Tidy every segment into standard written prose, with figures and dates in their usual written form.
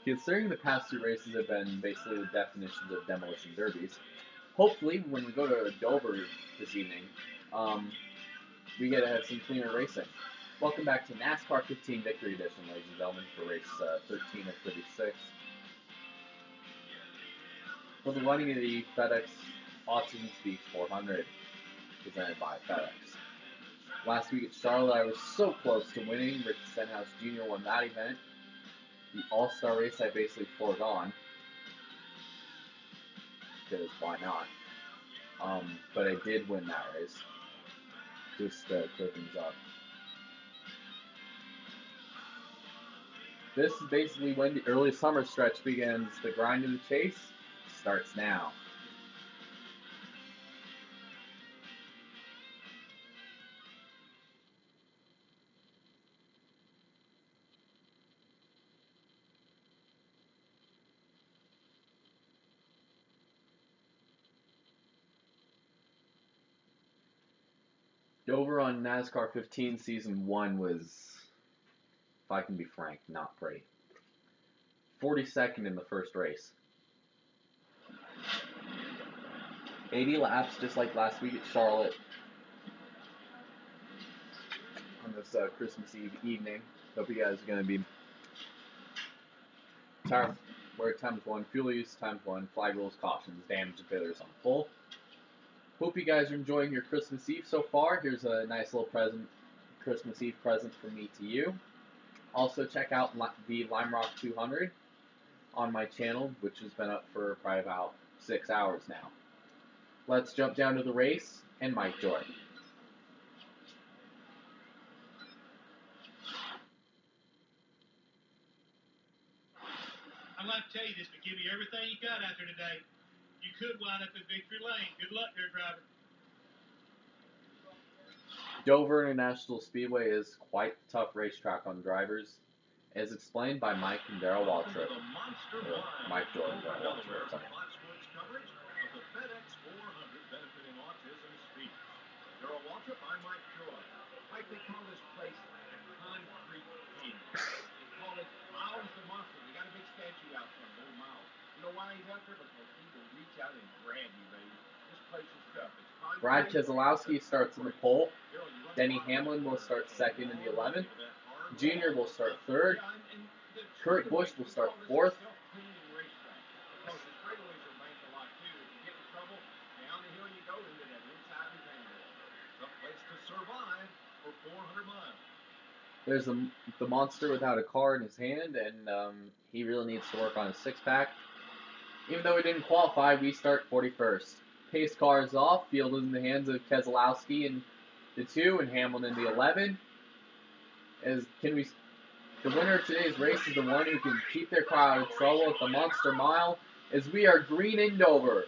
Considering the past two races have been basically the definitions of demolition derbies, hopefully when we go to Dover this evening, um, we get to have some cleaner racing. Welcome back to NASCAR 15 Victory Edition, ladies and gentlemen, for race 13 of 36. For the running of the Fedex Autism Speaks 400, presented by Fedex. Last week at Charlotte, I was so close to winning. Rick Stenhouse Jr. won that event. The All-Star race I basically foregone, because why not? But I did win that race. Just to clear things up. This is basically when the early summer stretch begins. The grind of the chase starts now. Dover on NASCAR 15 Season 1 was, if I can be frank, not pretty. 42nd in the first race. 80 laps, just like last week at Charlotte. On this Christmas Eve evening. Hope you guys are going to be tire wear times 1, fuel use times 1, flag rules, cautions, damage and failures on full. Hope you guys are enjoying your Christmas Eve so far. Here's a nice little Christmas Eve present from me to you. Also check out the Lime Rock 200 on my channel, which has been up for probably about 6 hours now. Let's jump down to the race and Mike Joy. I'd like to tell you this, but give me everything you got out there today. You could wind up in victory lane. Good luck there, driver. Dover International Speedway is quite a tough racetrack on drivers, as explained by Mike and Darrell Waltrip. Mike Joy and Darrell Waltrip, sorry. Coverage of the Fedex 400 benefiting autism speech. Darrell Waltrip, I'm Mike Joy. Mike, they call this place concrete king. They call it Miles the Monster. They got a big statue out front, old Miles. You know why he's out there? Because he will reach out and grab you, baby. This place is tough. It's concrete. Brad Keselowski starts in the pole. Denny Hamlin will start second in the 11th. Junior will start third. Kurt Busch will start fourth. There's the monster without a car in his hand, and he really needs to work on his six-pack. Even though he didn't qualify, we start 41st. Pace car is off. Field is in the hands of Keselowski in the 2 and Hamlin in the 11. The winner of today's race is the one who can keep their car out of trouble at the Monster Mile, as we are green in Dover.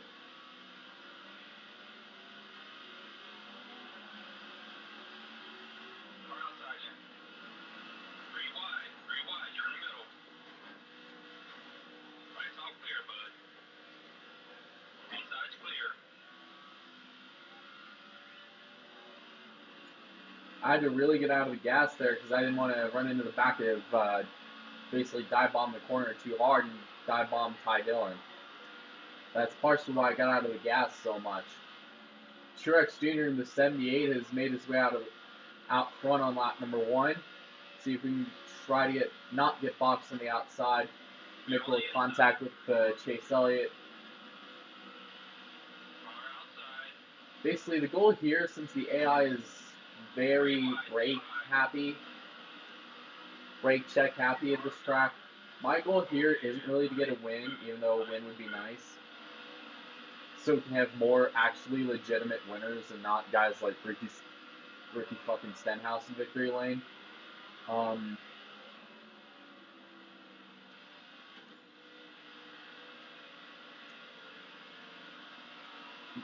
I had to really get out of the gas there because I didn't want to run into the back of, basically dive bomb the corner too hard and dive bomb Ty Dillon. That's partially why I got out of the gas so much. Truex Jr. in the 78 has made his way out front on lap number 1. See if we can try to not get boxed on the outside. Make a little contact with Chase Elliott. Basically, the goal here, since the AI is very brake check happy at this track, my goal here isn't really to get a win, even though a win would be nice. So we can have more actually legitimate winners and not guys like Ricky fucking Stenhouse in victory lane.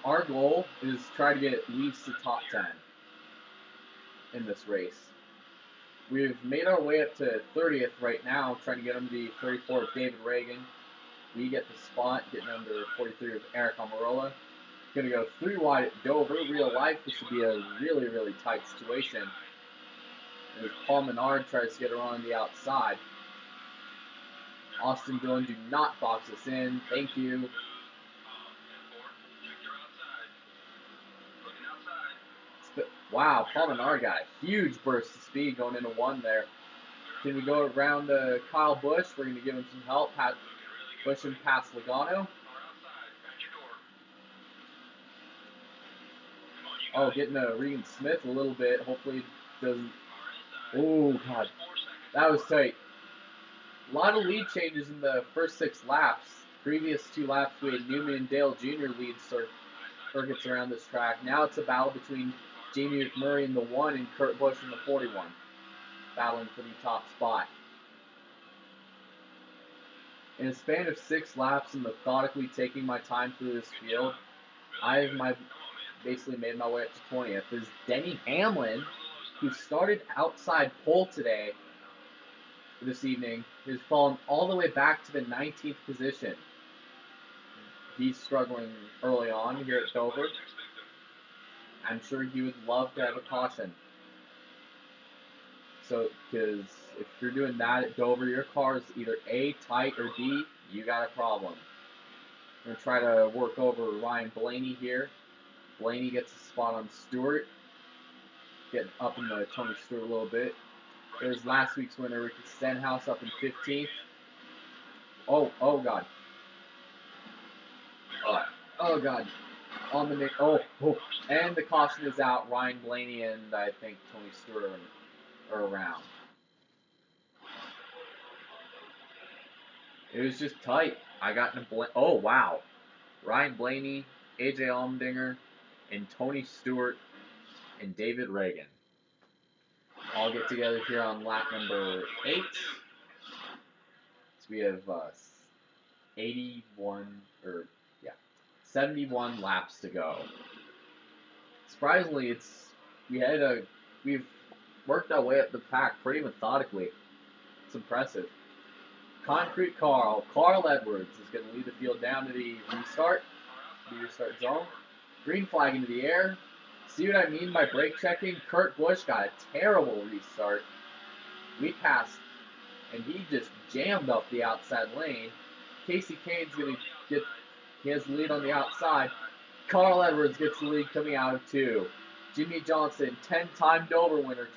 Our goal is to try to get at least the top 10 in this race. We've made our way up to 30th right now, trying to get under the 34 of David Reagan. We get the spot, getting under 43 of Eric Almirola. Going to go 3 wide at Dover. Real life, this would be a really, really tight situation. As Paul Menard tries to get around the outside. Austin Dillon, do not box us in. Thank you. Wow, Palminar got a huge burst of speed going into 1 there. Can we go around to Kyle Busch? We're going to give him some help. Push him past Logano. Oh, getting to Regan Smith a little bit. Hopefully it doesn't. Oh, God. That was tight. A lot of lead changes in the first 6 laps. Previous 2 laps, we had Newman and Dale Jr. lead circuits around this track. Now it's a battle between Jamie McMurray in the 1 and Kurt Busch in the 41. Battling for the top spot. In a span of 6 laps and methodically taking my time through this field, I've basically made my way up to 20th. Is Denny Hamlin, who started outside pole this evening, has fallen all the way back to the 19th position. He's struggling early on here at Dover. I'm sure he would love to have a caution. So, because if you're doing that at Dover, your car is either A, tight, or D, you got a problem. I'm going to try to work over Ryan Blaney here. Blaney gets a spot on Stewart. Getting up in the Tony Stewart a little bit. There's last week's winner, Ricky Stenhouse, up in 15th. Oh, God. Oh, God. On the and the caution is out. Ryan Blaney and I think Tony Stewart are around. It was just tight. I got in oh, wow. Ryan Blaney, AJ Allmendinger, and Tony Stewart and David Reagan all get together here on lap number 8. So we have 71 laps to go. Surprisingly, we've worked our way up the pack pretty methodically. It's impressive. Concrete Carl Edwards is going to lead the field down to the restart zone. Green flag into the air. See what I mean by brake checking? Kurt Busch got a terrible restart. We passed, and he just jammed up the outside lane. Casey Kane's going to he has the lead on the outside. Carl Edwards gets the lead coming out of 2. Jimmy Johnson, 10-time Dover winner,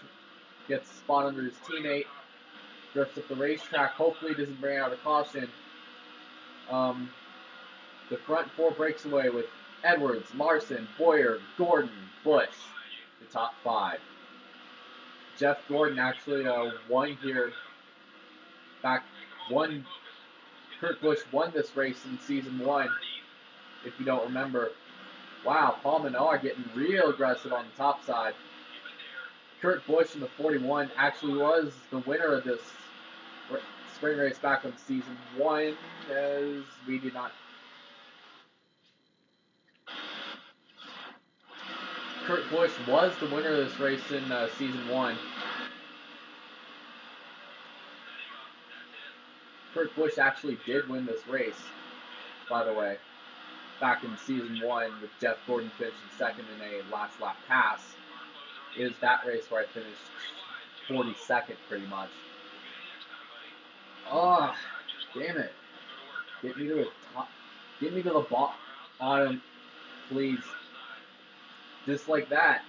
gets a spot under his teammate. Drifts up the racetrack. Hopefully doesn't bring out a caution. The front 4 breaks away with Edwards, Larson, Boyer, Gordon, Busch, the top 5. Jeff Gordon actually won here. Kurt Busch won this race in season 1, if you don't remember. Wow, Paul Menard getting real aggressive on the top side. Kurt Busch in the 41 actually was the winner of this spring race back in season 1, as we did not. Kurt Busch was the winner of this race in season 1. Kurt Busch actually did win this race, by the way, back in season 1 with Jeff Gordon finishing second in a last lap pass. It was that race where I finished 42nd pretty much. Oh, damn it. Get me to the top. Get me to the bottom, please. Just like that.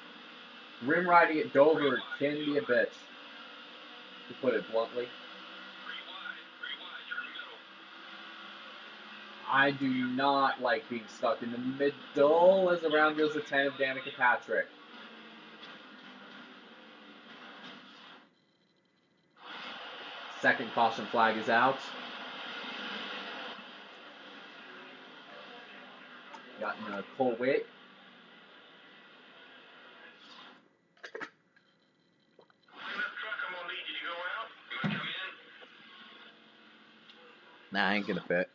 Rim riding at Dover can be a bitch, to put it bluntly. I do not like being stuck in the middle as around goes the 10 of Danica Patrick. Second caution flag is out. Got Cole Witt. Nah, I ain't gonna fit.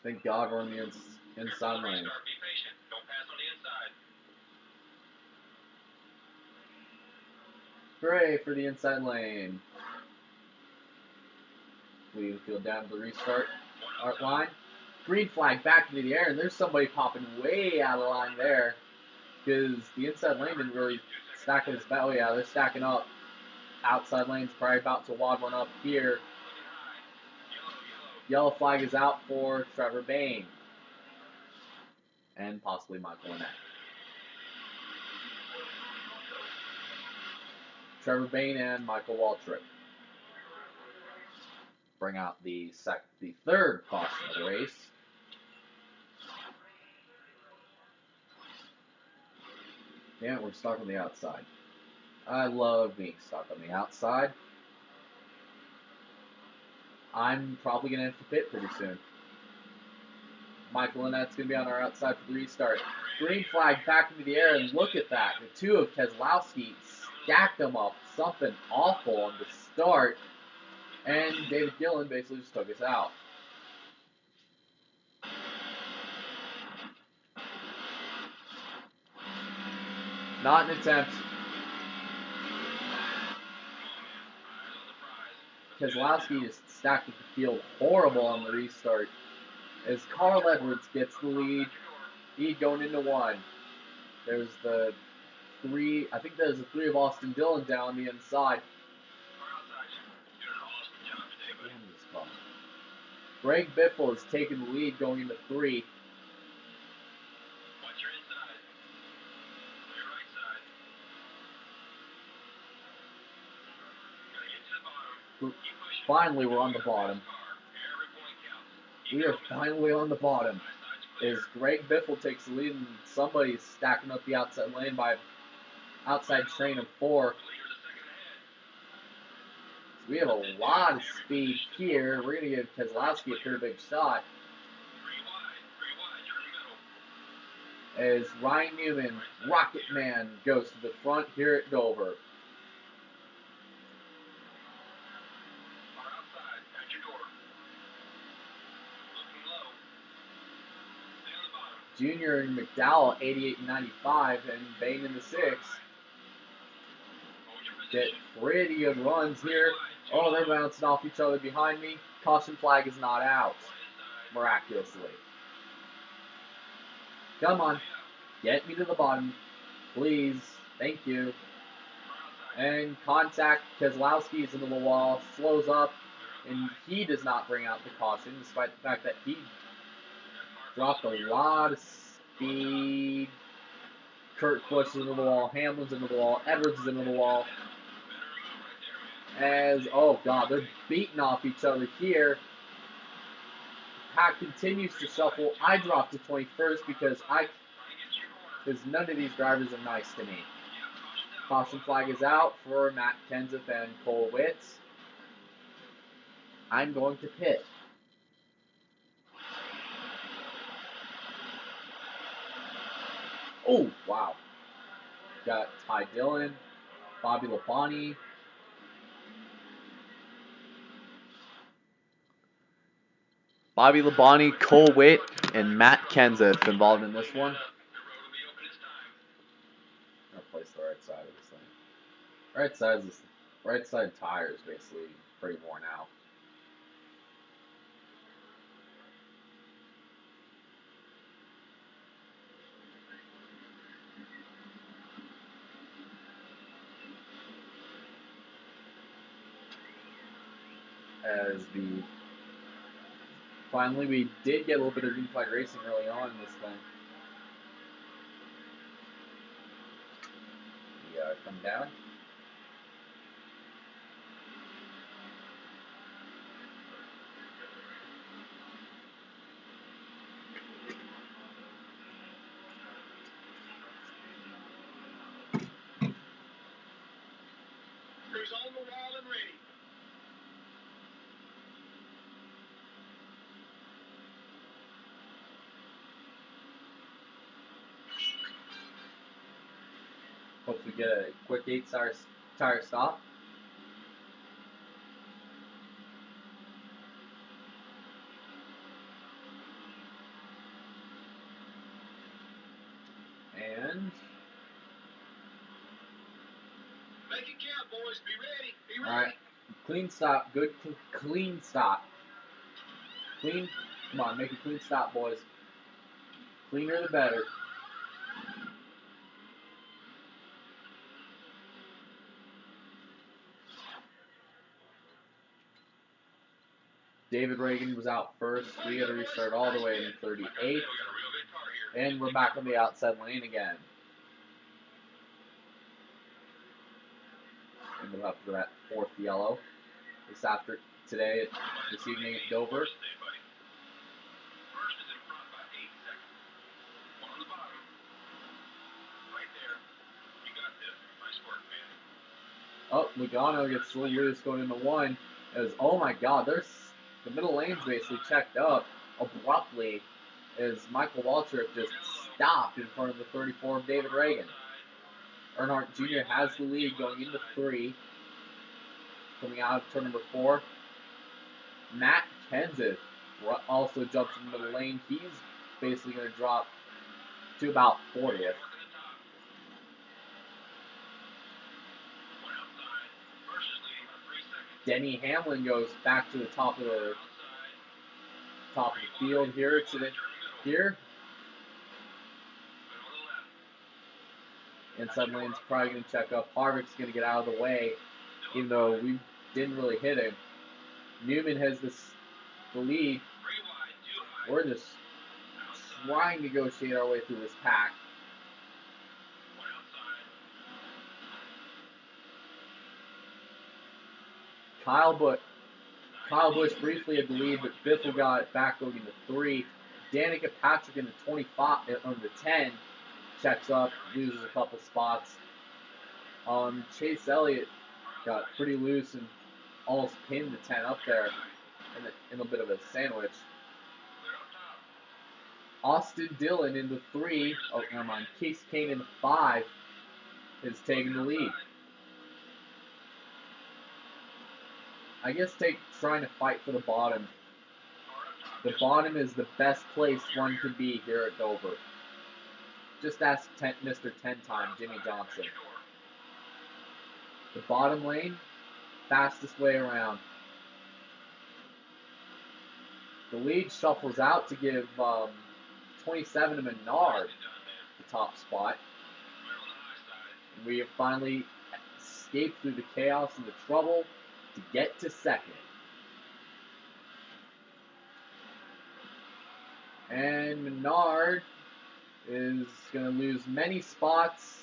Thank God we're on the inside lane. Hooray for the inside lane. We field down to the restart line. Green flag back into the air, and there's somebody popping way out of line there because the inside lane didn't really stack up his back. Oh yeah, they're stacking up. outside lane's probably about to wad one up here. Yellow flag is out for Trevor Bain. And possibly Michael Lynette. Trevor Bain and Michael Waltrip bring out the third caution of the race. Damn it, we're stuck on the outside. I love being stuck on the outside. I'm probably going to have to pit pretty soon. Michael Lynette's going to be on our outside for the restart. Green flag back into the air, and look at that. The two of Keselowski stacked them up. Something awful on the start. And David Gillen basically just took us out. Not an attempt. Keselowski just stacked up the field horrible on the restart. As Carl Edwards gets the lead going into one. There's the three, I think there's the three of Austin Dillon down the inside. Greg Biffle has taken the lead going into three. Watch your inside. Your right side. Gotta get to the bottom. Finally, we're on the bottom. We are finally on the bottom. As Greg Biffle takes the lead and somebody's stacking up the outside lane by outside train of four. So we have a lot of speed here. We're going to give Keselowski a pretty big shot. As Ryan Newman, Rocket Man, goes to the front here at Dover. Junior and McDowell, 88 and 95, and Bain in the 6. Get pretty good runs here. Oh, they're bouncing off each other behind me. Caution flag is not out, miraculously. Come on, get me to the bottom, please. Thank you. And contact, Keselowski's into the wall, slows up, and he does not bring out the caution, despite the fact that he dropped a lot of speed. Kurt Busch is into the wall, Hamlin's into the wall, Edwards is into the wall. As, oh god, they're beating off each other here. Pack continues to shuffle. I dropped to 21st because none of these drivers are nice to me. Caution flag is out for Matt Kenseth and Cole Witt. I'm going to pit. Oh, wow. Got Ty Dillon, Bobby Labonte. Bobby Labonte, Cole Witt, and Matt Kenseth involved in this one. I'm going to place the right side of this thing. Right side tire is basically pretty worn out. Finally, we did get a little bit of green flag racing early on in this thing. We come down. Who's on the wall and ready? Hopefully get a quick 8-tire stop. And Make it count, boys. Be ready. Be ready. all right, clean stop. Good clean stop. Clean. Come on, make a clean stop, boys. Cleaner the better. David Reagan was out first. We got to restart all the way in 38th. And we're back on the outside lane again. And we're up for that 4th yellow. This evening at Dover. Oh, Logano gets a little loose going into 1. Oh my god, the middle lane's basically checked up abruptly as Michael Waltrip just stopped in front of the 34 of David Reagan. Earnhardt Jr. has the lead going into 3. Coming out of turn number 4. Matt Kenseth also jumps in the middle lane. He's basically going to drop to about 40th. Denny Hamlin goes back to the top of the field here Inside lane's probably going to check up. Harvick's going to get out of the way, even though we didn't really hit him. Newman has the lead. We're just trying to negotiate our way through this pack. Kyle Busch briefly had the lead, but Biffle got it back going into 3. Danica Patrick in the 25 on the 10 checks up, loses a couple spots. Chase Elliott got pretty loose and almost pinned the 10 up there in a bit of a sandwich. Austin Dillon in the 3. Oh, never mind. Case Kane in the 5 is taking the lead. I guess trying to fight for the bottom. The bottom is the best place one could be here at Dover. Just ask Mr. 10-time, Jimmy Johnson. The bottom lane, fastest way around. The lead shuffles out to give 27 to Menard the top spot. And we have finally escaped through the chaos and the trouble to get to 2nd. And Menard is going to lose many spots.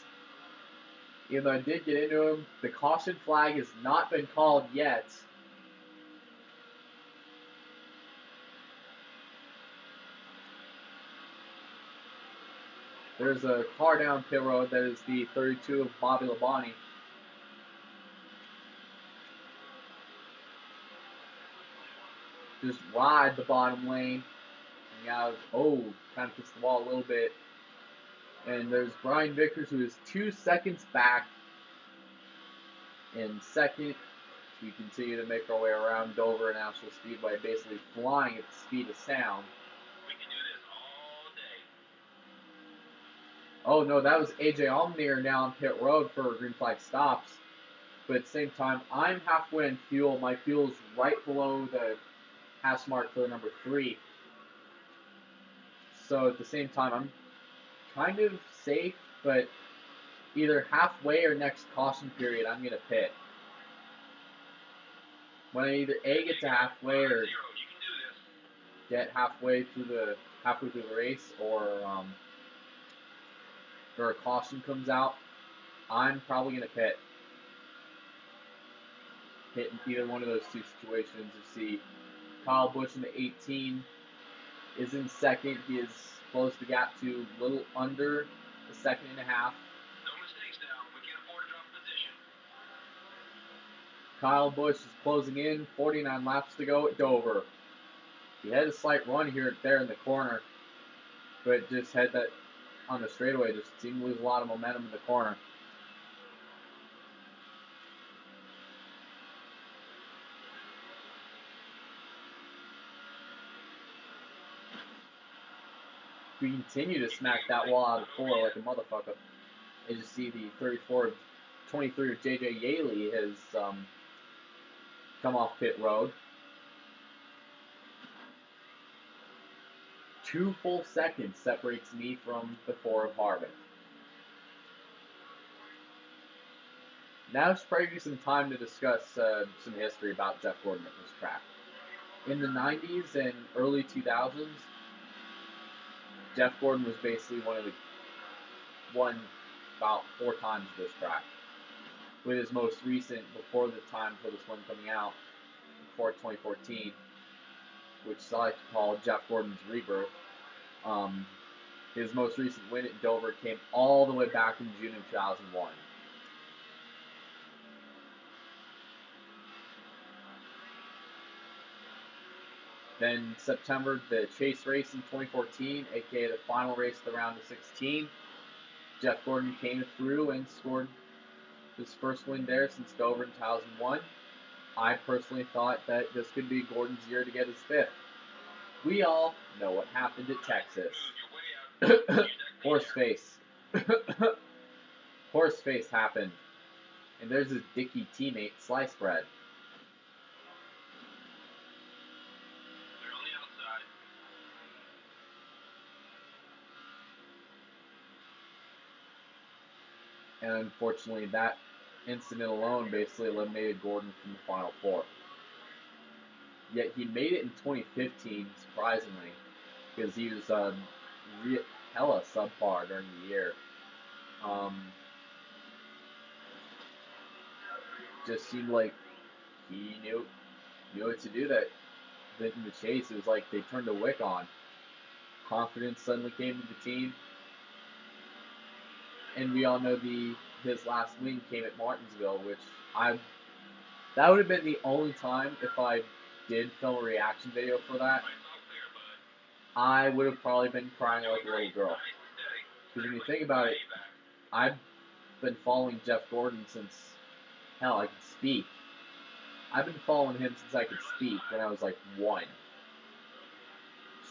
Even though I did get into him, the caution flag has not been called yet. There's a car down pit road that is the 32 of Bobby Labonte. Just ride the bottom lane. And kind of hits the wall a little bit. And there's Brian Vickers, who is 2 seconds back in 2nd. We continue to make our way around Dover National Speedway, basically flying at the speed of sound. We can do this all day. Oh no, that was AJ Allmendinger now on pit road for green flag stops. But at the same time, I'm halfway in fuel. My fuel's right below the hash mark for the number 3. So at the same time, I'm kind of safe, but either halfway or next caution period, I'm going to pit. When I either get to halfway or get halfway through the race, or a caution comes out, I'm probably going to pit. Hit in either one of those two situations. You see Kyle Busch in the 18 is in 2nd. He has closed the gap to a little under a 1.5 seconds. No mistakes now. We can't afford to drop position. Kyle Busch is closing in. 49 laps to go at Dover. He had a slight run there in the corner, but just had that on the straightaway. Just seemed to lose a lot of momentum in the corner. We continue to smack that wall out of 4 like a motherfucker. As you see, the 23 of JJ Yaley has come off pit road. 2 full seconds separates me from the 4 of Harvick. Now it's probably some time to discuss some history about Jeff Gordon at this track. In the 90s and early 2000s, Jeff Gordon was basically won about 4 times this track. With his most recent, before the time for this one coming out, before 2014, which I like to call Jeff Gordon's rebirth. His most recent win at Dover came all the way back in June of 2001. Then September, the Chase race in 2014, aka the final race of the round of 16. Jeff Gordon came through and scored his first win there since Dover in 2001. I personally thought that this could be Gordon's year to get his 5th. We all know what happened at Texas. Horseface. Horseface happened. And there's his Dickey teammate, Slice Bread. They're on the outside. And unfortunately, that incident alone basically eliminated Gordon from the Final Four. Yet he made it in 2015, surprisingly, because he was hella subpar during the year. Just seemed like he knew what to do. That in the chase, it was like they turned a wick on. Confidence suddenly came to the team, and we all know his last win came at Martinsville, which that would have been the only time if I did film a reaction video for that. I would have probably been crying like a little girl. Because when you think about it, I've been following Jeff Gordon since, hell, I could speak. I've been following him since I could speak when I was like 1.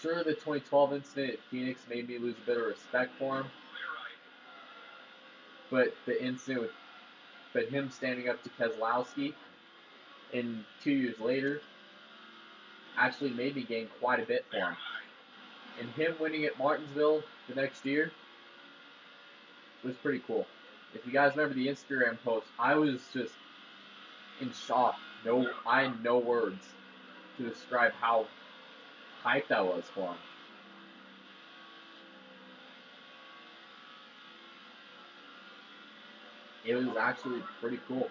Sure, the 2012 incident at Phoenix made me lose a bit of respect for him. But the incident with him standing up to Keselowski, and 2 years later, actually made me gain quite a bit for him. And him winning at Martinsville the next year was pretty cool. If you guys remember the Instagram post, I was just in shock. I had no words to describe how hyped I was for him. It was actually pretty cool.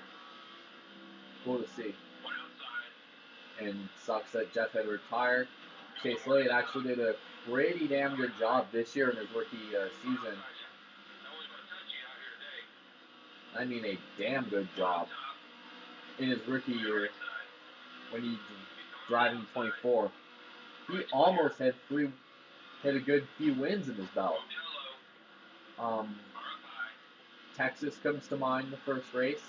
Cool to see. And sucks that Jeff had to retire. Chase Elliott actually did a pretty damn good job this year in his rookie season. I mean, a damn good job in his rookie year when he's driving 24. He almost had a good few wins in his belt. Texas comes to mind, the first race.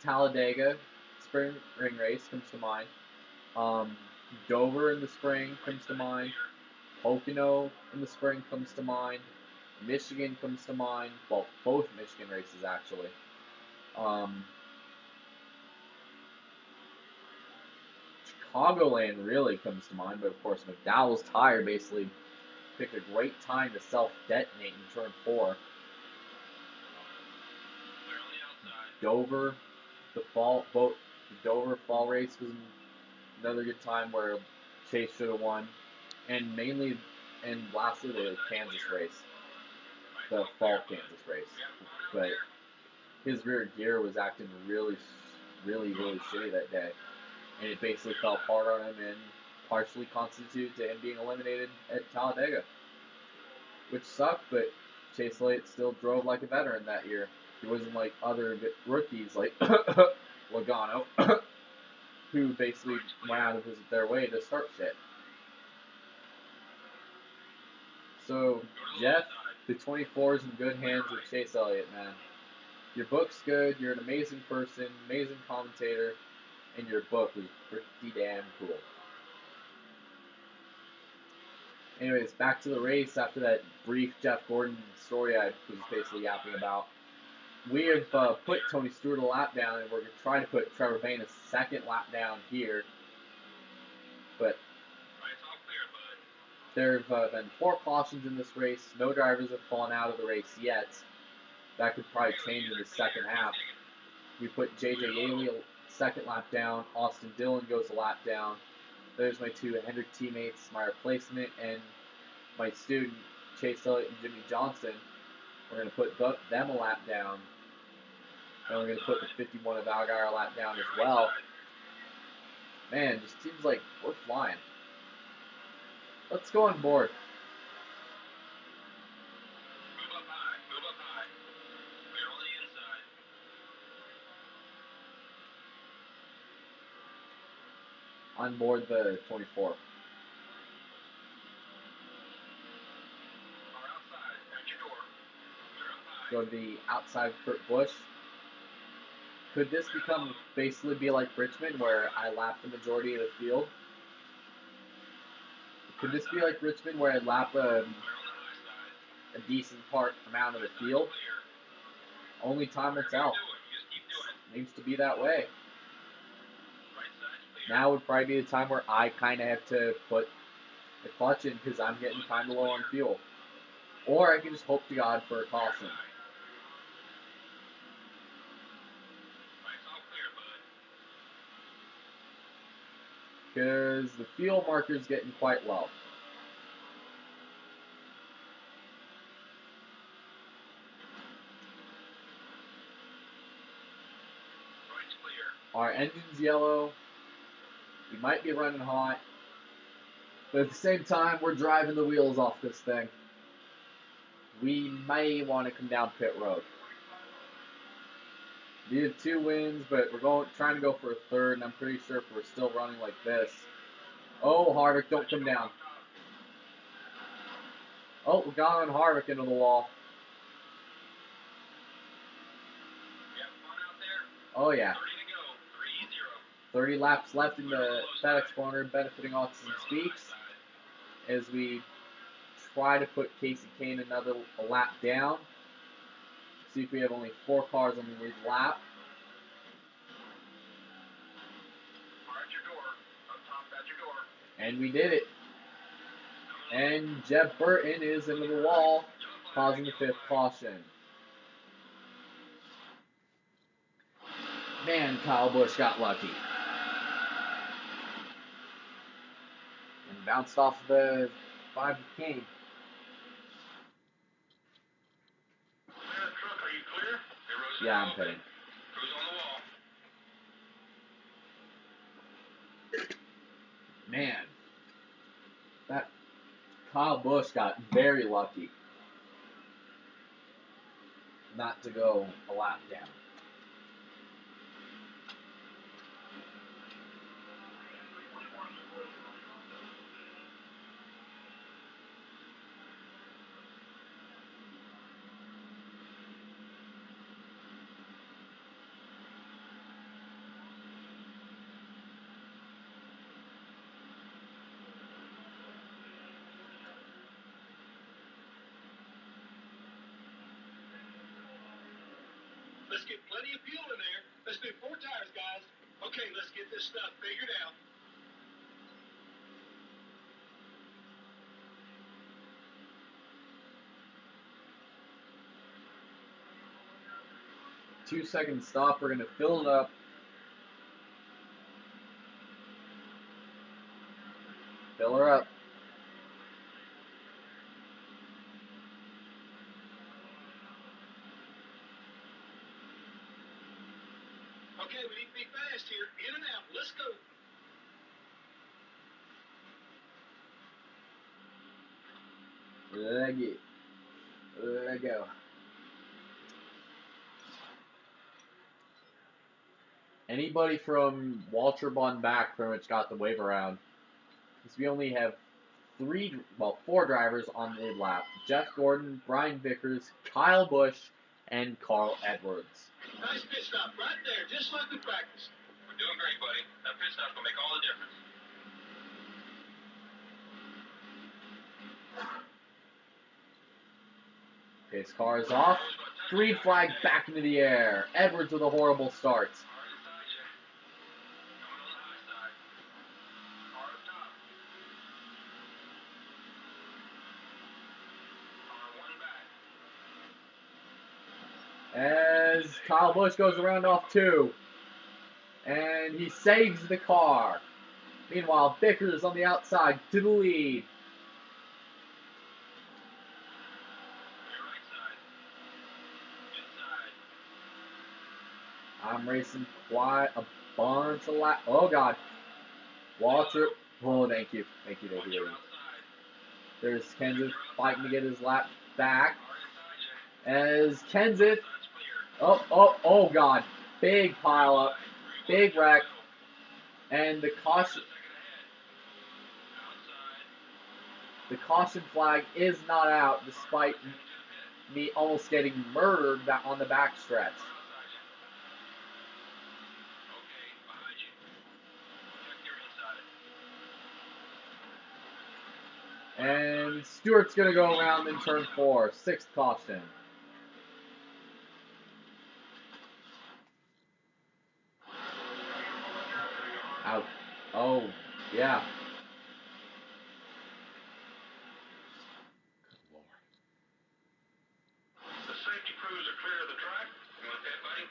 Talladega, spring ring race, comes to mind. Dover in the spring comes to mind. Pocono in the spring comes to mind. Michigan comes to mind. Well, both Michigan races, actually. Chicagoland really comes to mind, but of course McDowell's tire basically picked a great time to self-detonate in turn 4. Dover, the Dover fall race was another good time where Chase should have won, and lastly the Kansas race, the fall Kansas race. But his rear gear was acting really, really, really shitty that day, and it basically fell apart on him and partially constituted to him being eliminated at Talladega, which sucked. But Chase Elliott still drove like a veteran that year. He wasn't like other rookies like Logano, who basically went out of their way to start shit. So, Jeff, the 24 is in good hands with Chase Elliott, man. Your book's good, you're an amazing person, amazing commentator, and your book was pretty damn cool. Anyways, back to the race after that brief Jeff Gordon story I was basically yapping about. We have put Tony Stewart a lap down, and we're trying to put Trevor Bayne a second lap down here. But there have been 4 cautions in this race. No drivers have fallen out of the race yet. That could probably change in the second half. We put J.J. Yaley second lap down. Austin Dillon goes a lap down. There's my two Hendrick teammates, my replacement, and my student, Chase Elliott and Jimmy Johnson. We're going to put them a lap down. And we're going to put the 51 of Allgaier a lap down as well. Man, just seems like we're flying. Let's go on board. Move up high. Move up high. Clear on the inside. On board the 24. Car outside. At your door. Clear up high. Go to the outside Kurt Busch. Could this become basically be like Richmond, where I lap the majority of the field? Could this be like Richmond, where I lap a decent amount of the field? Only time will tell. Seems to be that way. Now would probably be the time where I kind of have to put the clutch in because I'm getting kind of low on fuel. Or I can just hope to God for a caution. Because the fuel marker is getting quite low. Our engine's yellow. We might be running hot. But at the same time, we're driving the wheels off this thing. We may want to come down pit road. We have 2 wins, but we're trying to go for a third, and I'm pretty sure if we're still running like this. Oh, Harvick, don't come down. Oh, we got on Harvick into the wall. Oh, yeah. 30 laps left in the FedEx corner, benefiting Autism Speaks, as we try to put Casey Kane a lap down. See if we have only 4 cars on the lead lap. And we did it. And Jeff Burton is into the wall, causing the 5th caution. Man, Kyle Busch got lucky. And bounced off the 5 Kane. Yeah, I'm pitting. Man, that Kyle Busch got very lucky not to go a lap down. Let's get plenty of fuel in there. Let's do 4 tires, guys. Okay, let's get this stuff figured out. Two-second stop. We're going to fill it up. Fill her up. Okay, we need to be fast here. In and out. Let's go. Let go. Anybody from Walter Bond back pretty much got the wave around. Because we only have 4 drivers on the lead lap. Jeff Gordon, Brian Vickers, Kyle Busch, and Carl Edwards. Nice pit stop right there, just like we practiced. We're doing great, buddy. That pit stop's gonna make all the difference. His car is off. Green flag back into the air. Edwards with a horrible start. As Kyle Busch goes around off 2. And he saves the car. Meanwhile, Vickers on the outside to the lead. I'm racing quite a bunch of laps. Oh, God. Walter. Oh, thank you. Thank you, thank you, thank you. There's Kenseth fighting to get his lap back. As Kenseth. Oh, God. Big pile up. Big wreck. And the caution flag is not out, despite me almost getting murdered on the backstretch. And Stewart's going to go around in turn 4. 6th caution. Out. Oh, yeah. Good Lord. The safety crews are clear of the track. You want that, buddy?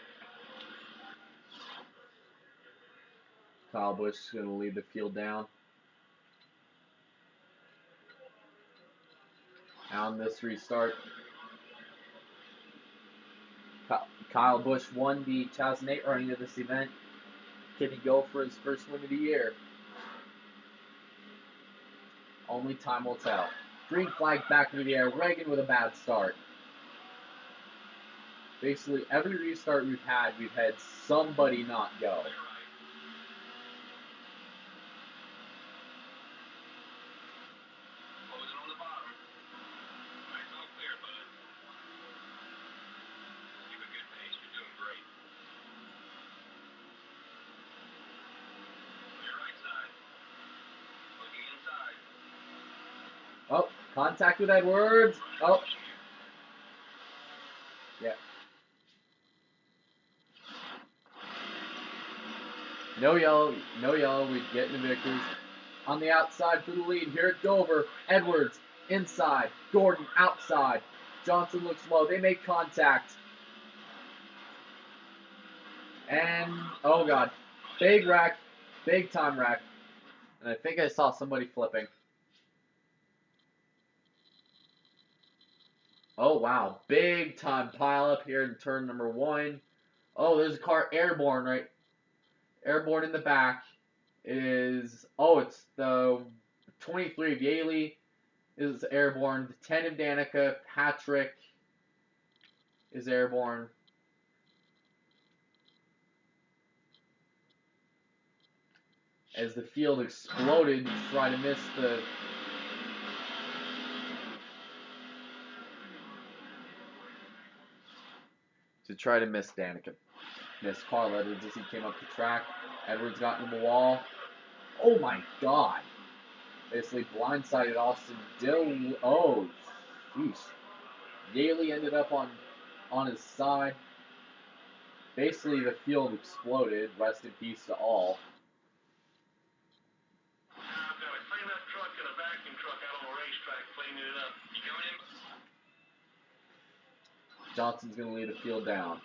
Kyle Busch is going to lead the field down. On this restart, Kyle Busch won the 2008 running of this event. Can he go for his first win of the year? Only time will tell. Green flag back into the air. Reagan with a bad start. Basically, every restart we've had somebody not go. Oh, contact with Edwards. Oh. Yeah. No yellow. We get into Vickers. On the outside for the lead. Here at Dover. Edwards inside. Gordon outside. Johnson looks low. They make contact. And, oh God. Big wreck. Big time wreck. And I think I saw somebody flipping. Oh, wow. Big time pile up here in turn number 1. Oh, there's a car airborne, right? Airborne in the back. It's the 23 of Yaley is airborne. The 10 of Danica. Patrick is airborne. As the field exploded to try to miss Danica. Miss Carl Edwards as he came up the track. Edwards got into the wall. Oh my God. Basically blindsided Austin Dillon. Oh, jeez. Yaley ended up on his side. Basically, the field exploded. Rest in peace to all. I've got a cleanup truck and a vacuum truck out on the racetrack cleaning it up. You coming in? Johnson's going to lead the field down.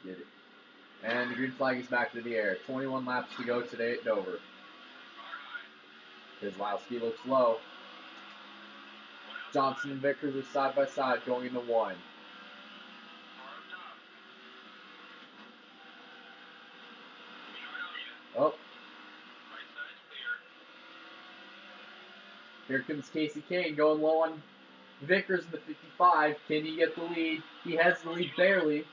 Get it. And the green flag is back to the air. 21 laps to go today at Dover. Kozlowski looks low. Johnson and Vickers are side by side going into 1. Oh. Here comes Casey Kane going low on Vickers in the 55. Can he get the lead? He has the lead barely.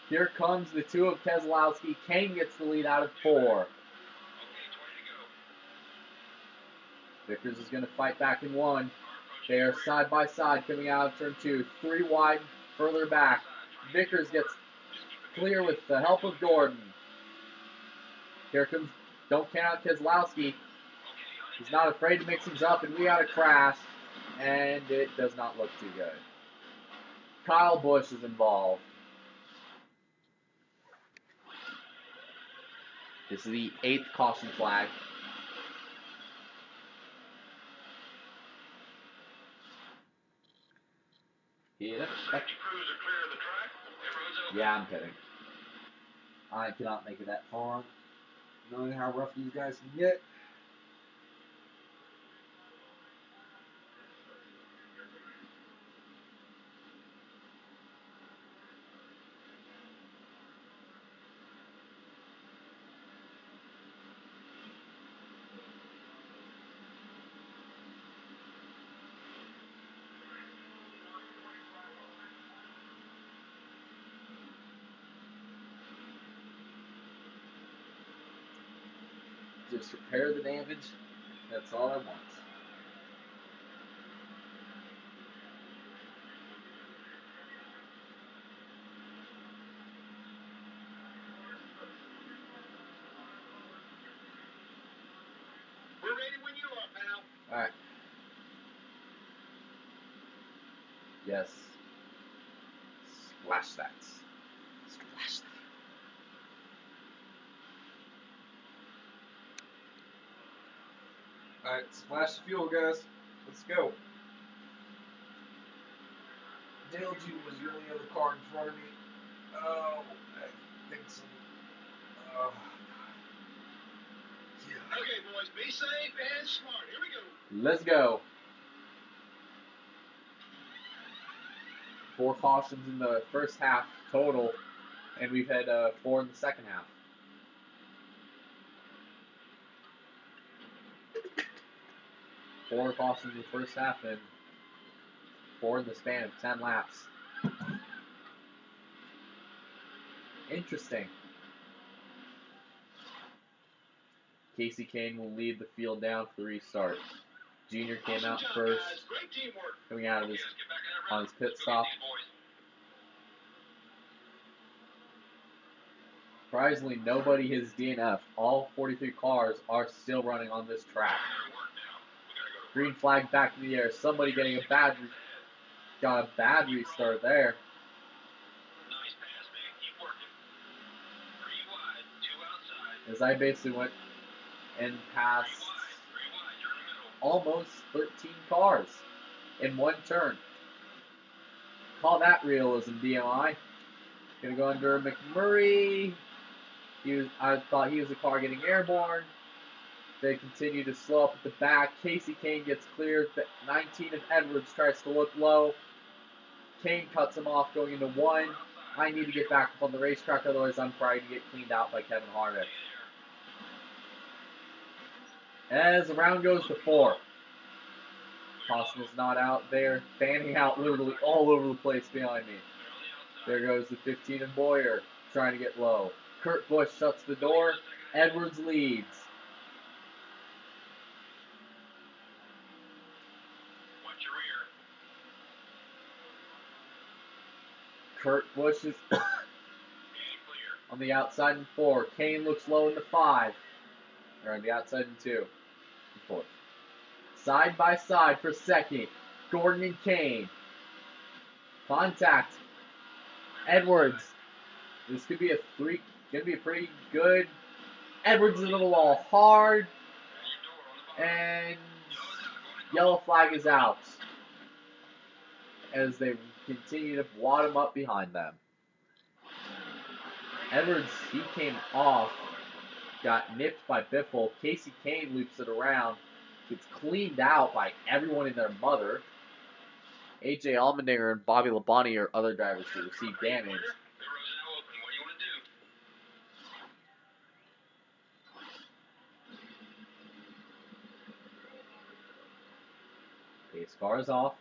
Here comes the 2 of Keselowski. Kane gets the lead out of 4. Vickers is going to fight back in 1. They are side by side coming out of turn 2. 3 wide, further back. Vickers gets clear with the help of Gordon. Here comes, don't count out Keselowski. He's not afraid to mix things up, and we got a crash, and it does not look too good. Kyle Busch is involved. This is the 8th caution flag. Hit it. Safety crews are clear of the track. Everyone's open. Yeah, I'm kidding. I cannot make it that far, knowing how rough these guys can get. Just repair the damage. That's all I want. We're ready when you are, pal. Alright. Yes. Splash that. Splash that. Alright, splash the fuel, guys. Let's go. Dale G was the only other car in front of me. Oh, I think so. Oh. Yeah. Okay, boys, be safe and smart. Here we go. Let's go. 4 cautions in the first half total, and we've had 4 in the second half. Four cautions in the first half and 4 in the span of 10 laps. Interesting. Casey Kane will lead the field down for the restart. Junior came out first, Great teamwork. coming out of Okay, his let's get back in that on run. his pit Let's go stop. get these boys. Surprisingly, nobody has DNF. All 43 cars are still running on this track. Green flag back in the air. Somebody getting a bad got a bad restart there. Nice pass, man. Keep working. 3 wide, 2 outside. As I basically went and 3 passed wide, you're in the middle. almost 13 cars in one turn. Call that realism, DMI. Gonna go under McMurray. I thought he was a car getting airborne. They continue to slow up at the back. Casey Kane gets cleared. 19 of Edwards tries to look low. Kane cuts him off going into 1. I need to get back up on the racetrack, otherwise I'm probably going to get cleaned out by Kevin Harvick. As the round goes to 4. Caution is not out there, fanning out literally all over the place behind me. There goes the 15 of Boyer, trying to get low. Kurt Busch shuts the door. Edwards leads. Watch your rear. Kurt Busch is And clear. on the outside in 4. Kane looks low in the 5. Or on the outside in 2. And 4. Side by side for second. Gordon and Kane. Contact. Edwards. This could be gonna be a pretty good. Edwards into the wall hard. And yellow flag is out. As they continue to wad him up behind them. Edwards, he came off. Got nipped by Biffle. Casey Kane loops it around. Gets cleaned out by everyone and their mother. AJ Allmendinger and Bobby Labonte are other drivers to receive damage. The road's now open. What do you want to do? Pace car is off.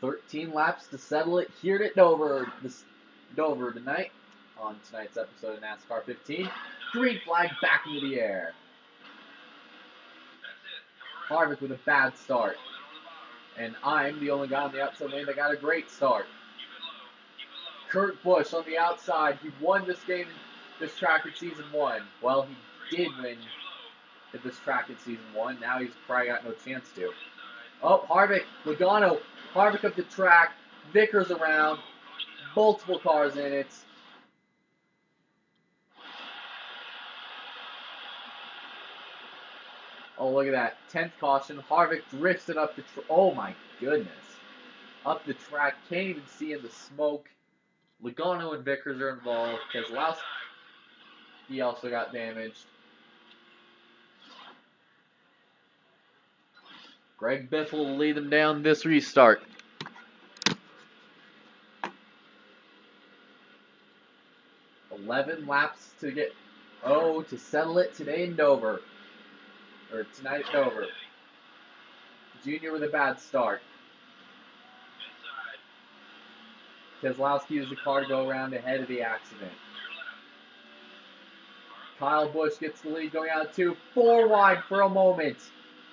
13 laps to settle it here at Dover. Dover tonight on tonight's episode of NASCAR 15. Green flag back into the air. That's it. Come around. Harvick with a bad start. Hold it on the bottom. And I'm the only guy on the outside lane that got a great start. Keep it low. Keep it low. Kurt Busch on the outside. He won this game, this track in Season 1. Well, he did win at this track in Season 1. Now he's probably got no chance to. Oh, Harvick, Logano. Harvick up the track. Vickers around. Multiple cars in it. Oh, look at that. 10th caution. Harvick drifts it up the oh my goodness. up the track. Can't even see in the smoke. Logano and Vickers are involved. Keselowski also got damaged. Greg Biffle will lead them down this restart. $11 laps to get. To settle it today in Dover. Or tonight at Dover. Junior with a bad start. Keselowski used the car to go around ahead of the accident. Kyle Busch gets the lead going out of 2. 4 wide for a moment.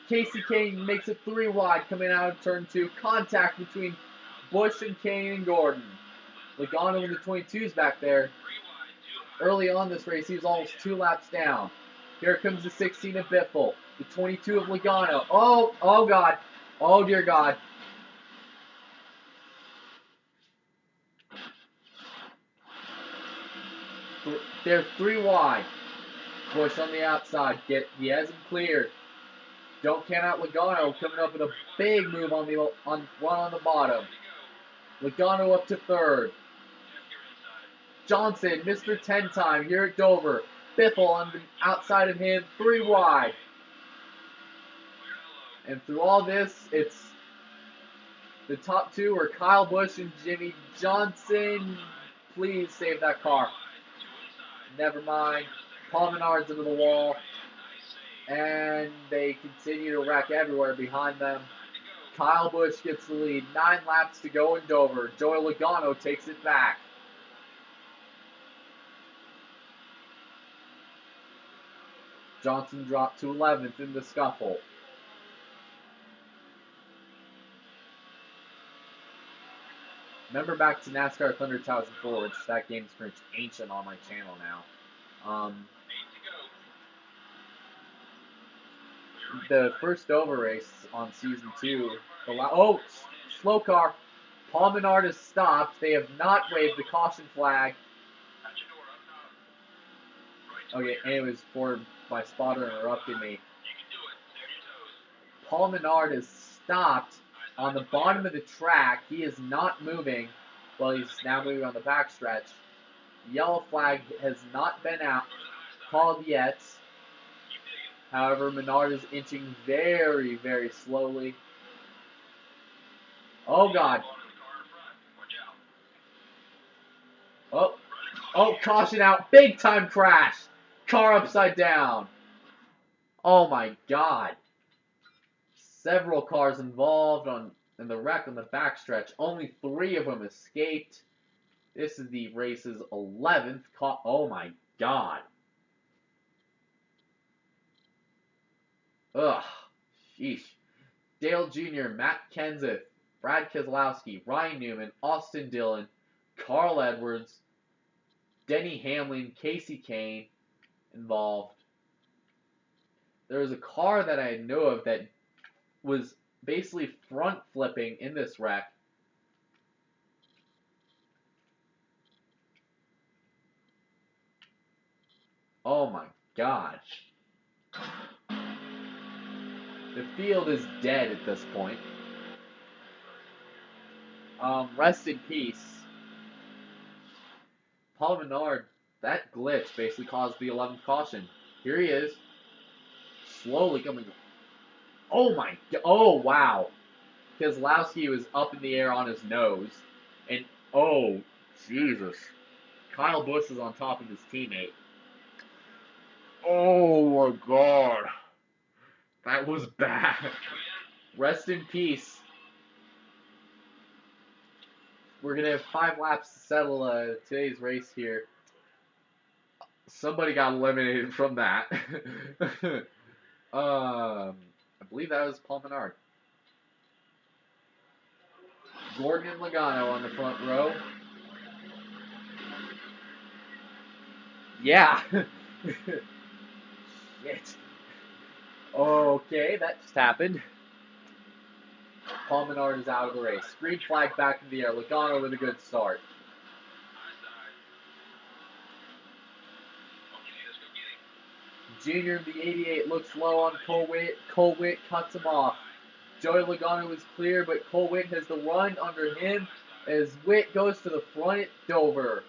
Casey Kane makes it 3 wide coming out of turn 2. Contact between Busch and Kane and Gordon. Logano in the 22s back there. Early on this race, he was almost 2 laps down. Here comes the 16 of Biffle. The 22 of Logano. Oh God. Oh dear God. They're 3 wide. Busch on the outside. He has him cleared. Don't count out Logano coming up with a big move on the bottom. Logano up to 3rd. Johnson, Mr. 10 time here at Dover. Biffle on the outside of him, 3 wide. And through all this, it's the top 2 are Kyle Busch and Jimmy Johnson. Please save that car. Never mind. Paul Menard's into the wall. And they continue to wreck everywhere behind them. Kyle Busch gets the lead. 9 laps to go in Dover. Joey Logano takes it back. Johnson dropped to 11th in the scuffle. Remember back to NASCAR Thunder 2004, which that game's pretty ancient on my channel now. The first Dover race on season 2. Slow car. Paul Menard is stopped. They have not waved the caution flag. Okay, anyways, before my spotter interrupted me. Paul Menard is stopped on the bottom of the track. He is not moving. Well, he's now moving on the backstretch. Yellow flag has not been called yet. However, Menard is inching very, very slowly. Oh, God. Caution out. Big time crash. Car upside down. Oh, my God. Several cars involved in the wreck on the backstretch. Only 3 of them escaped. This is the race's 11th car. Oh, my God. Ugh. Sheesh. Dale Jr., Matt Kenseth, Brad Keselowski, Ryan Newman, Austin Dillon, Carl Edwards, Denny Hamlin, Casey Kane involved. There was a car that I know of that was basically front flipping in this wreck. Oh my gosh. The field is dead at this point. Rest in peace. Paul Menard, that glitch basically caused the 11th caution. Here he is. Slowly coming. Oh my. Oh wow. Keselowski was up in the air on his nose. And oh, Jesus. Kyle Busch is on top of his teammate. Oh my God. That was bad. Rest in peace. We're going to have 5 laps to settle today's race here. Somebody got eliminated from that. I believe that was Paul Menard. Gordon and Logano on the front row. Yeah. Shit. Okay, that just happened. Paul Menard is out of the race. Green flag back in the air. Logano with a good start. Junior in the 88 looks low on Colwitt. Colwitt cuts him off. Joey Logano is clear, but Cole Witt has the run under him as Witt goes to the front at Dover.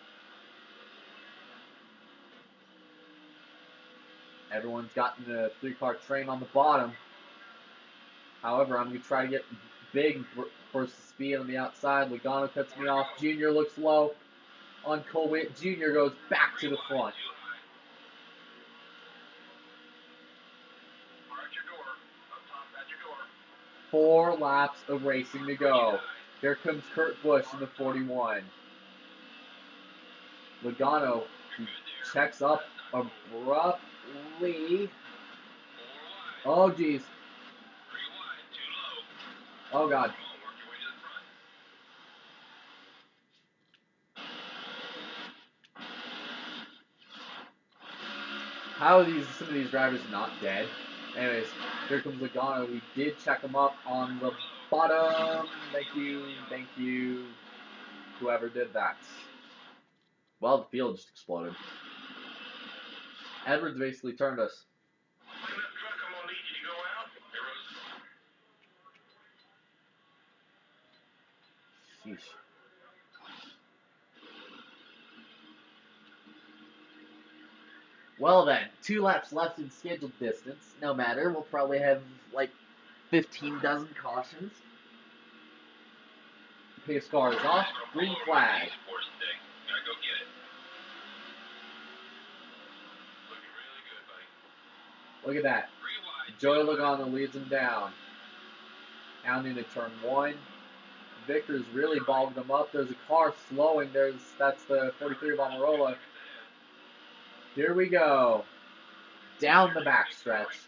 Everyone's gotten the 3-car train on the bottom. However, I'm going to try to get big for speed on the outside. Logano cuts me off. Junior looks low on Cole Witt. Junior goes back to the front. 4 laps of racing to go. Here comes Kurt Busch in the 41. Logano checks up abruptly. Oh, geez. Oh, God. How are some of these drivers not dead? Anyways, here comes Logano. We did check him up on the bottom. Thank you, whoever did that. Well, the field just exploded. Edwards basically turned us. Sheesh. Well then, 2 laps left in scheduled distance. No matter, we'll probably have like 15 dozen cautions. Pace car is off. Green flag. Look at that. Joey Logano leads him down. Down into turn 1. Vickers really bogged him up. There's a car slowing. That's the 43 of Amarola. Here we go. Down the backstretch.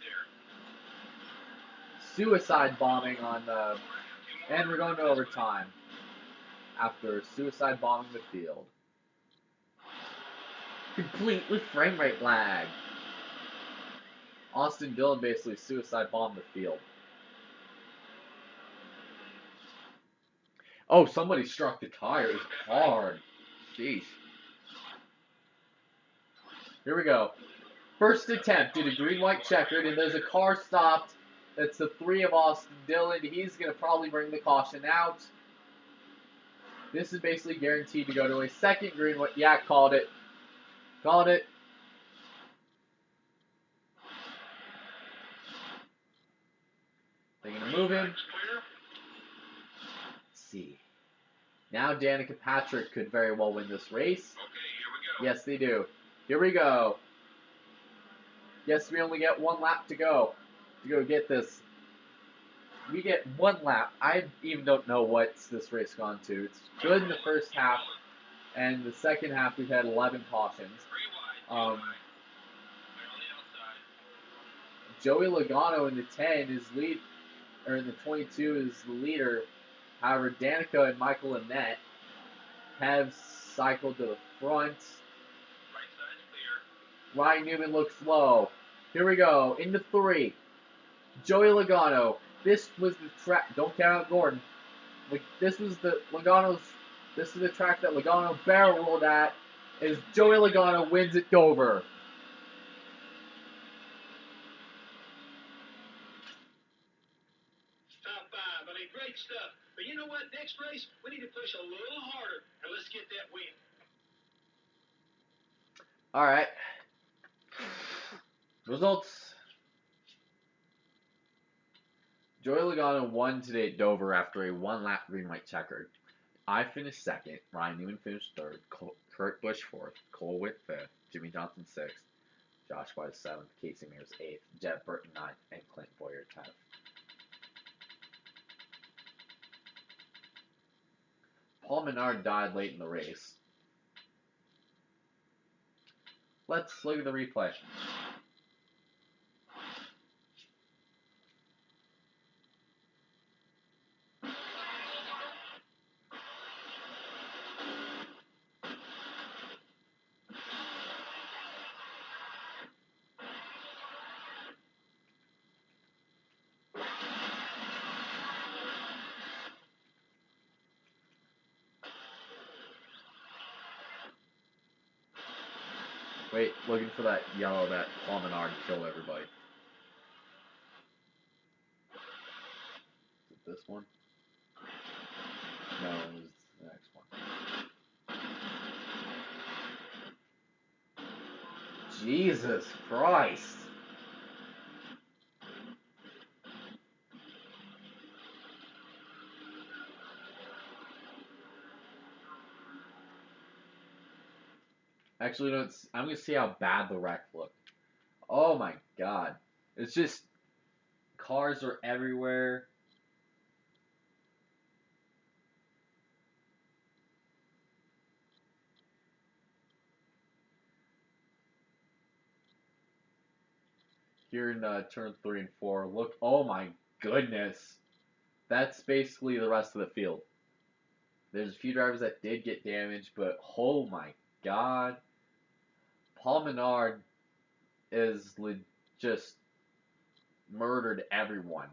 Suicide bombing on the... And we're going to overtime. After suicide bombing the field. Complete with frame rate lag. Austin Dillon basically suicide bombed the field. Oh, somebody struck the tire. It was hard. Sheesh. Here we go. First attempt did a green-white checkered, and there's a car stopped. That's the 3 of Austin Dillon. He's going to probably bring the caution out. This is basically guaranteed to go to a second green-white. Yeah, called it. Called it. They're going to move him. Let's see. Now Danica Patrick could very well win this race. Yes, they do. Here we go. Yes, we only get 1 lap to go get this. We get 1 lap. I even don't know what's this race gone to. It's good in the first half, and the second half we've had 11 cautions. Joey Logano in the 10 is lead, or in the 22 is the leader. However, Danica and Michael Annette have cycled to the front. Ryan Newman looks low. Here we go. Into 3. Joey Logano. This was the track. Don't count out Gordon. This was the Logano's. This is the track that Logano barrel rolled at. As Joey Logano wins at Dover. Top 5. I mean, great stuff. But you know what? Next race, we need to push a little harder, and let's get that win. All right. Results. Joey Logano won today at Dover after a 1-lap green-white checkered. I finished 2nd. Ryan Newman finished 3rd. Kurt Busch 4th. Cole Witt 5th. Jimmy Johnson 6th. Josh Wise 7th. Casey Mears 8th. Jeb Burton 9th. And Clint Boyer 10th. Paul Menard died late in the race. Let's look at the replay. Wait, looking for that yellow that Paul Menard killed everybody. one? No, it was the next one. Jesus Christ. Actually, no, I'm going to see how bad the wreck looked. Oh my god. It's just, cars are everywhere. Here in turn 3 and 4. Look, oh my goodness. That's basically the rest of the field. There's a few drivers that did get damaged, but oh my god. Paul Menard is just murdered everyone.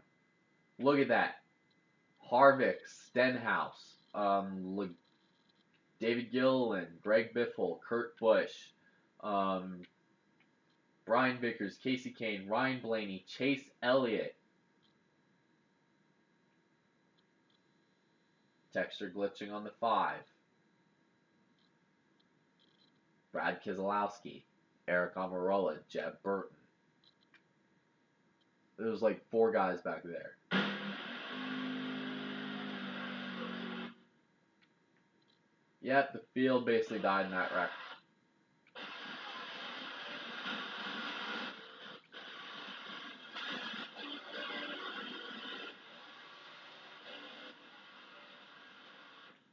Look at that. Harvick, Stenhouse, David Gilliland, Greg Biffle, Kurt Busch, Brian Vickers, Casey Kane, Ryan Blaney, Chase Elliott. Texture glitching on the 5. Brad Keselowski, Eric Almirola, Jeb Burton. There's like 4 guys back there. Yep, the field basically died in that wreck.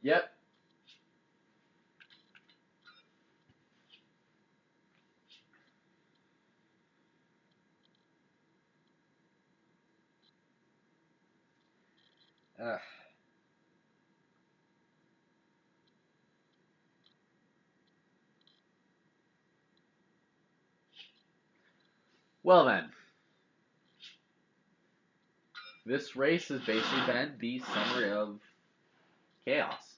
Yep. Well then, this race has basically been the summary of chaos.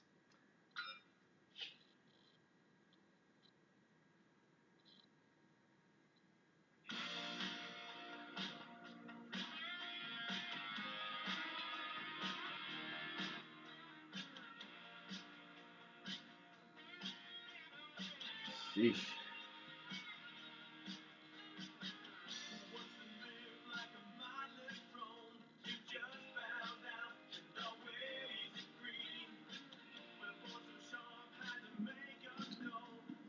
Sheesh.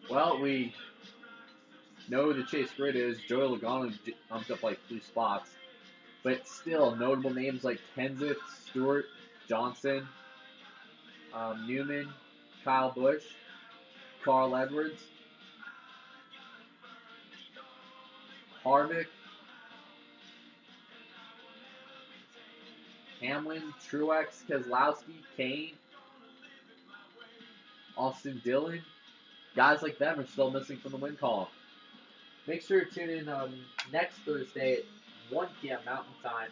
Well, we know the chase grid is Joey Logano jumped up like 3 spots, but still notable names like Kenseth, Stewart, Johnson, Newman, Kyle Busch, Carl Edwards, Harvick, Hamlin, Truex, Keselowski, Kane, Austin Dillon. Guys like them are still missing from the win column. Make sure to tune in next Thursday at 1 p.m. Mountain Time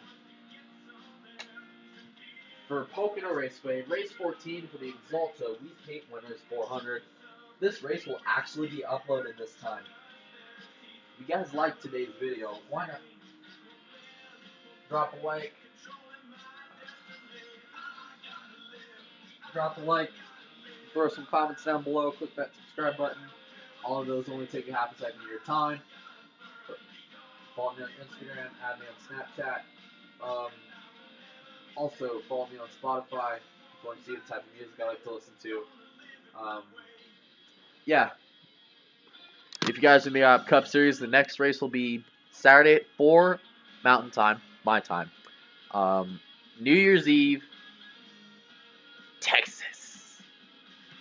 for Pocono Raceway, race 14 for the Exalta We Paint Winners 400. This race will actually be uploaded this time. If you guys liked today's video, why not drop a like, throw some comments down below, click that subscribe button. All of those only take a half a second of your time. Follow me on Instagram, add me on Snapchat. Also, follow me on Spotify if you want to see the type of music I like to listen to. Yeah. If you guys are in the Cup Series, the next race will be Saturday at 4 Mountain Time, my time. New Year's Eve,